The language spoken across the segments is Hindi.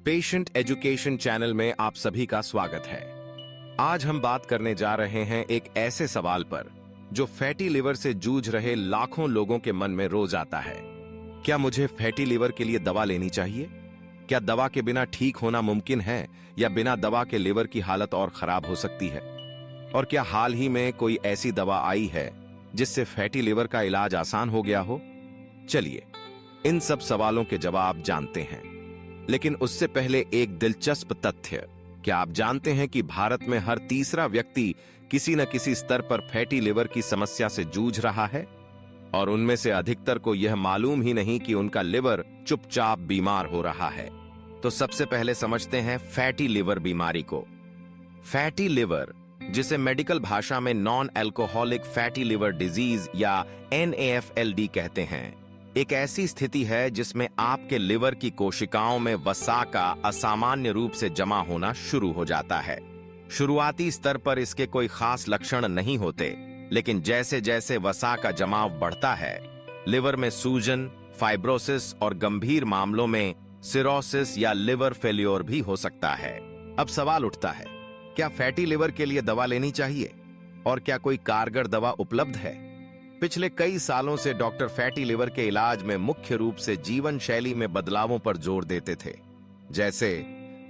पेशेंट एजुकेशन चैनल में आप सभी का स्वागत है। आज हम बात करने जा रहे हैं एक ऐसे सवाल पर जो फैटी लिवर से जूझ रहे लाखों लोगों के मन में रोज आता है। क्या मुझे फैटी लिवर के लिए दवा लेनी चाहिए? क्या दवा के बिना ठीक होना मुमकिन है या बिना दवा के लिवर की हालत और खराब हो सकती है? और क्या हाल ही में कोई ऐसी दवा आई है जिससे फैटी लिवर का इलाज आसान हो गया हो? चलिए इन सब सवालों के जवाब जानते हैं, लेकिन उससे पहले एक दिलचस्प तथ्य। क्या आप जानते हैं कि भारत में हर तीसरा व्यक्ति किसी न किसी स्तर पर फैटी लिवर की समस्या से जूझ रहा है? और उनमें से अधिकतर को यह मालूम ही नहीं कि उनका लिवर चुपचाप बीमार हो रहा है। तो सबसे पहले समझते हैं फैटी लिवर बीमारी को। फैटी लिवर, जिसे मेडिकल भाषा में non alcoholic fatty liver disease या NAFLD कहते हैं, एक ऐसी स्थिति है जिसमें आपके लिवर की कोशिकाओं में वसा का असामान्य रूप से जमा होना शुरू हो जाता है। शुरुआती स्तर पर इसके कोई खास लक्षण नहीं होते, लेकिन जैसे जैसे वसा का जमाव बढ़ता है, लिवर में सूजन, फाइब्रोसिस और गंभीर मामलों में सिरोसिस या लिवर फेल्योर भी हो सकता है। अब सवाल उठता है, क्या फैटी लिवर के लिए दवा लेनी चाहिए? और क्या कोई कारगर दवा उपलब्ध है? पिछले कई सालों से डॉक्टर फैटी लिवर के इलाज में मुख्य रूप से जीवन शैली में बदलावों पर जोर देते थे, जैसे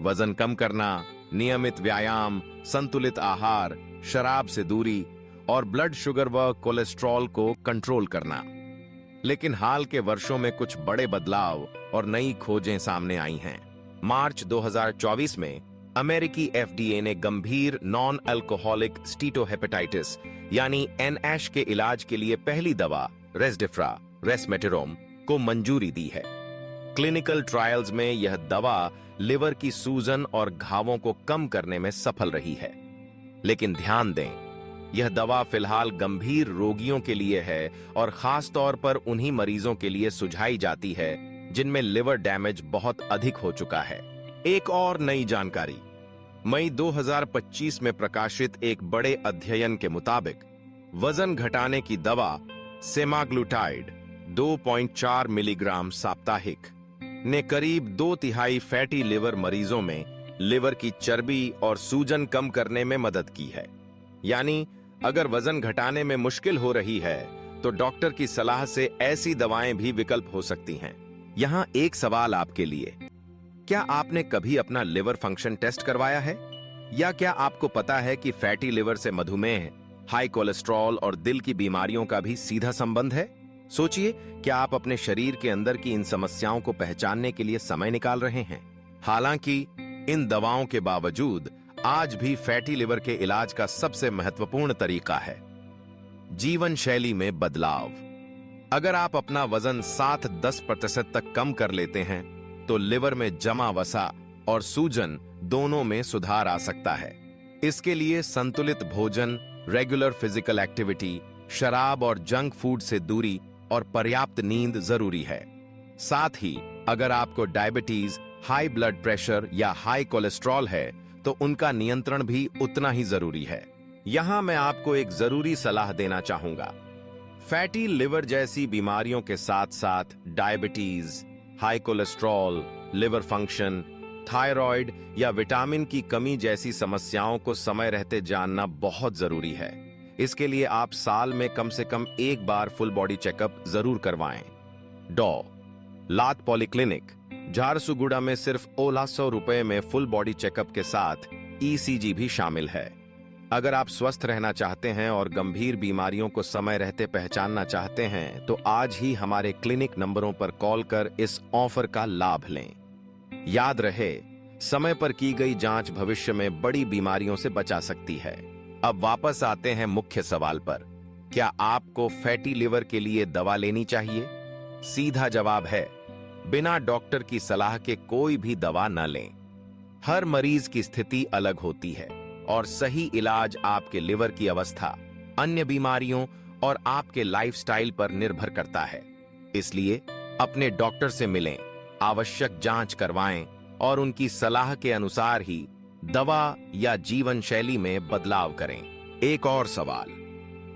वजन कम करना, नियमित व्यायाम, संतुलित आहार, शराब से दूरी और ब्लड शुगर व कोलेस्ट्रॉल को कंट्रोल करना। लेकिन हाल के वर्षों में कुछ बड़े बदलाव और नई खोजें सामने आई हैं। मार्च 2024 में अमेरिकी FDA ने गंभीर नॉन अल्कोहलिक स्टीटोहेपेटाइटिस यानी NASH के इलाज के लिए पहली दवा रेस्डिफ्रा रेस्मेटेरोम को मंजूरी दी है। क्लिनिकल ट्रायल्स में यह दवा लिवर की सूजन और घावों को कम करने में सफल रही है। लेकिन ध्यान दें, यह दवा फिलहाल गंभीर रोगियों के लिए है और खास तौर पर उन्हीं मरीजों के लिए सुझाई जाती है जिनमें लिवर डैमेज बहुत अधिक हो चुका है। एक और नई जानकारी, मई 2025 में प्रकाशित एक बड़े अध्ययन के मुताबिक वजन घटाने की दवा सेमाग्लूटाइड 2.4 मिलीग्राम साप्ताहिक ने करीब 2/3 फैटी लिवर मरीजों में लिवर की चर्बी और सूजन कम करने में मदद की है। यानी अगर वजन घटाने में मुश्किल हो रही है तो डॉक्टर की सलाह से ऐसी दवाएं भी विकल्प हो सकती हैं। यहां एक सवाल आपके लिए, क्या आपने कभी अपना लिवर फंक्शन टेस्ट करवाया है? या क्या आपको पता है कि फैटी लिवर से मधुमेह, हाई कोलेस्ट्रॉल और दिल की बीमारियों का भी सीधा संबंध है? सोचिए, क्या आप अपने शरीर के अंदर की इन समस्याओं को पहचानने के लिए समय निकाल रहे हैं? हालांकि इन दवाओं के बावजूद आज भी फैटी लिवर के इलाज का सबसे महत्वपूर्ण तरीका है जीवन शैली में बदलाव। अगर आप अपना वजन 7-10% तक कम कर लेते हैं तो लिवर में जमा वसा और सूजन दोनों में सुधार आ सकता है। इसके लिए संतुलित भोजन, रेगुलर फिजिकल एक्टिविटी, शराब और जंक फूड से दूरी और पर्याप्त नींद जरूरी है। साथ ही अगर आपको डायबिटीज, हाई ब्लड प्रेशर या हाई कोलेस्ट्रॉल है तो उनका नियंत्रण भी उतना ही जरूरी है। यहां मैं आपको एक जरूरी सलाह देना चाहूंगा। फैटी लिवर जैसी बीमारियों के साथ साथ diabetes, high cholesterol, liver function, thyroid या विटामिन की कमी जैसी समस्याओं को समय रहते जानना बहुत जरूरी है। इसके लिए आप साल में कम से कम एक बार फुल बॉडी चेकअप जरूर करवाएं। लात पॉलीक्लिनिक, झारसुगुड़ा में सिर्फ 1600 रुपए में फुल बॉडी चेकअप के साथ ECG भी शामिल है। अगर आप स्वस्थ रहना चाहते हैं और गंभीर बीमारियों को समय रहते पहचानना चाहते हैं तो आज ही हमारे क्लिनिक नंबरों पर कॉल कर इस ऑफर का लाभ लें। याद रहे, समय पर की गई जांच भविष्य में बड़ी बीमारियों से बचा सकती है। अब वापस आते हैं मुख्य सवाल पर, क्या आपको फैटी लिवर के लिए दवा लेनी चाहिए? सीधा जवाब है, बिना डॉक्टर की सलाह के कोई भी दवा न लें। हर मरीज की स्थिति अलग होती है और सही इलाज आपके लिवर की अवस्था, अन्य बीमारियों और आपके लाइफस्टाइल पर निर्भर करता है। इसलिए अपने डॉक्टर से मिलें, आवश्यक जांच करवाएं और उनकी सलाह के अनुसार ही दवा या जीवन शैली में बदलाव करें। एक और सवाल,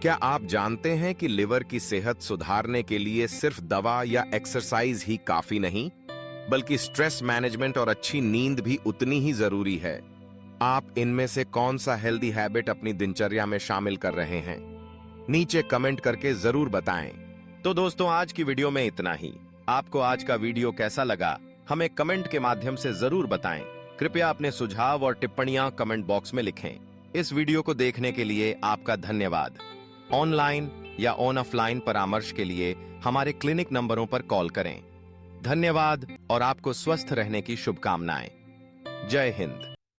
क्या आप जानते हैं कि लिवर की सेहत सुधारने के लिए सिर्फ दवा या एक्सरसाइज ही काफी नहीं, बल्कि स्ट्रेस मैनेजमेंट और अच्छी नींद भी उतनी ही जरूरी है। आप इनमें से कौन सा हेल्दी हैबिट अपनी दिनचर्या में शामिल कर रहे हैं? नीचे कमेंट करके जरूर बताएं। तो दोस्तों, आज की वीडियो में इतना ही। आपको आज का वीडियो कैसा लगा, हमें कमेंट के माध्यम से जरूर बताएं। कृपया अपने सुझाव और टिप्पणियां कमेंट बॉक्स में लिखें। इस वीडियो को देखने के लिए आपका धन्यवाद। ऑनलाइन या ऑफलाइन परामर्श के लिए हमारे क्लिनिक नंबरों पर कॉल करें। धन्यवाद और आपको स्वस्थ रहने की शुभकामनाएं। जय हिंद।